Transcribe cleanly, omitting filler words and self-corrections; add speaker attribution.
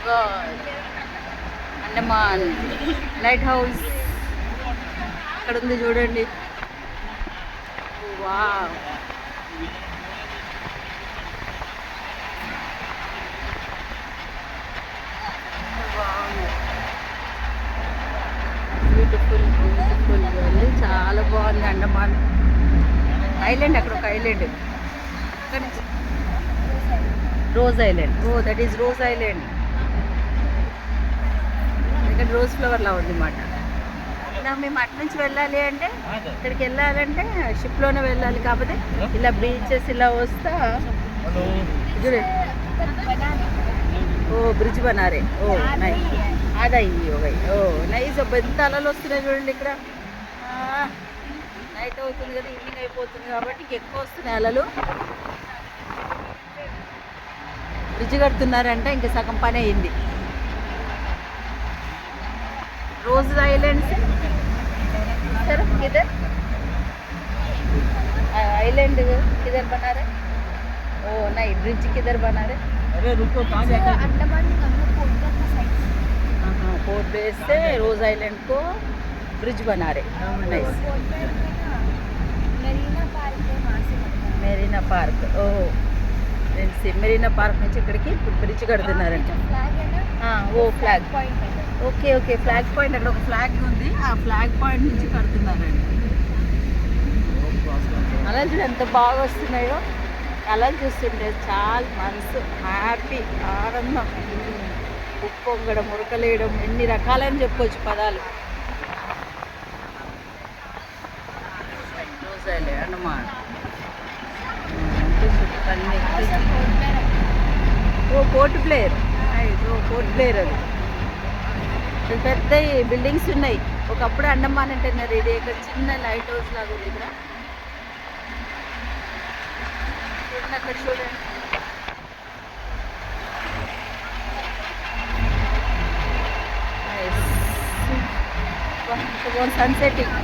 Speaker 1: God, Andaman light house అక్కడ ఉంది చూడండి. వావ్, బ్యూటిఫుల్ బ్యూటిఫుల్ అండి, చాలా బాగుంది అండమాన్ ఐలాండ్. అక్కడ ఒక ఐలాండ్, అక్కడ Rose Island. Oh that is Rose Island. ఇక్కడ రోజ్ ఫ్లవర్లా ఉంది అన్నమాట. ఇలా మేము అటు నుంచి వెళ్ళాలి అంటే, ఇక్కడికి వెళ్ళాలంటే షిప్లోనే వెళ్ళాలి. కాకపోతే ఇలా బీచెస్ ఇలా వస్తా చూడండి. ఓ బ్రిడ్జ్ బనారే. ఓ నైస్, అదయ్యి ఓ నైస్. ఎంత అలలు వస్తున్నాయి చూడండి ఇక్కడ. నైట్ అవుతుంది కదా, ఈవినింగ్ అయిపోతుంది కాబట్టి ఎక్కువ వస్తున్నాయి అలలు. బ్రిడ్జ్ కడుతున్నారంటే ఇంకా సగం పని అయింది. रोज आइलैंड से सर किधर आइलैंड किधर बना रहे? ओ नहीं, ब्रिज किधर बना रहे?
Speaker 2: अरे रुको, कहाँ जाके
Speaker 1: अंडमान पोर्ट प्लेस से रोज आइलैंड को ब्रिज बना रहे. नाइस. మెరీనా పార్క్. ఓహో మెరీనా పార్క్ నుంచి ఇక్కడికి బ్రిడ్జ్ కడుతున్నారంట. ఓ flag okay okay, flag point. అక్కడ ఒక ఫ్లాగ్ ఉంది, ఆ ఫ్లాగ్ పాయింట్ నుంచి కడుతున్నారండి. అలా చూడు ఎంత బాగా వస్తున్నాయో. అలా చూస్తుంటే చాలా మనసు హ్యాపీ, ఆనందం, ఉప్పొంగడం, ఉరకలేయడం, ఎన్ని రకాలని చెప్పవచ్చు పదాలు. రోజాలే అన్నమాట. ఓ పోర్ట్ ప్లేయర్. ఓ పోర్ట్ ప్లేయర్ అది. పెద్ద బిల్డింగ్స్ ఉన్నాయి. ఒకప్పుడు అండమాన్ అంటున్నారు, ఇది ఇక్కడ చిన్న లైట్ హౌస్ లాగా ఉంది. ఇక్కడ చూడండి, అక్కడ చూడండి. సన్సెటింగ్.